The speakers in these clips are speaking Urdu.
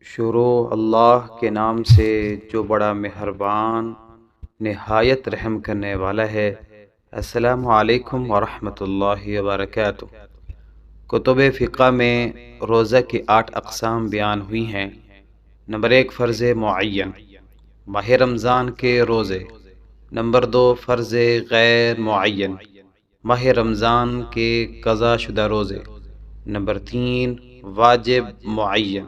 شروع اللہ کے نام سے جو بڑا مہربان نہایت رحم کرنے والا ہے۔ السلام علیکم ورحمۃ اللہ وبرکاتہ۔ کتب فقہ میں روزہ کی 8 اقسام بیان ہوئی ہیں۔ نمبر 1، فرض معین، ماہ رمضان کے روزے۔ نمبر 2، فرض غیر معین، ماہ رمضان کے قضا شدہ روزے۔ نمبر 3، واجب معین،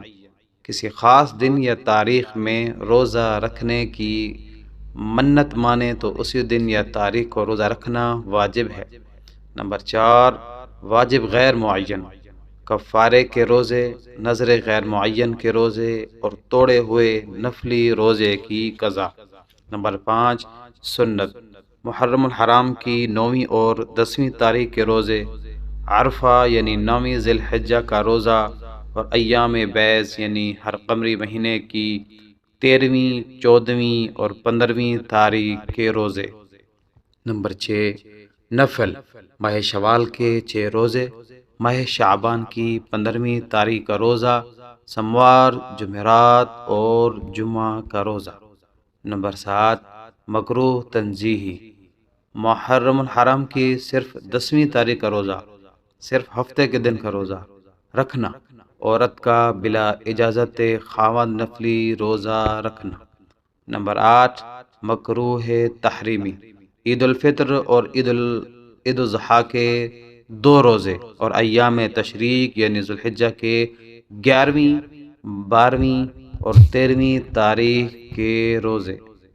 کسی خاص دن یا تاریخ میں روزہ رکھنے کی منت مانے تو اسی دن یا تاریخ کو روزہ رکھنا واجب ہے۔ نمبر 4، واجب غیر معین، کفارے کے روزے، نذر غیر معین کے روزے اور توڑے ہوئے نفلی روزے کی قضا۔ نمبر 5، سنت، محرم الحرام کی 9ویں اور 10ویں تاریخ کے روزے، عرفہ یعنی 9ویں ذی الحجہ کا روزہ اور ایام بیض یعنی ہر قمری مہینے کی 13ویں، 14ویں اور 15ویں تاریخ کے روزے۔ نمبر 6، نفل، ماہ شوال کے 6 روزے، ماہ شعبان کی 15ویں تاریخ کا روزہ، سوموار، جمعرات اور جمعہ کا روزہ۔ نمبر 7، مکروہ تنزیہی، محرم الحرام کی صرف 10ویں تاریخ کا روزہ، صرف ہفتے کے دن کا روزہ رکھنا، عورت کا بلا اجازت خاوند نفلی روزہ رکھنا۔ نمبر 8، مکروہ تحریمی، عید الفطر اور عید الاضحیٰ کے 2 روزے اور ایام تشریق یعنی ذی الحجہ کے 11ویں، 12ویں اور 13ویں تاریخ کے روزے۔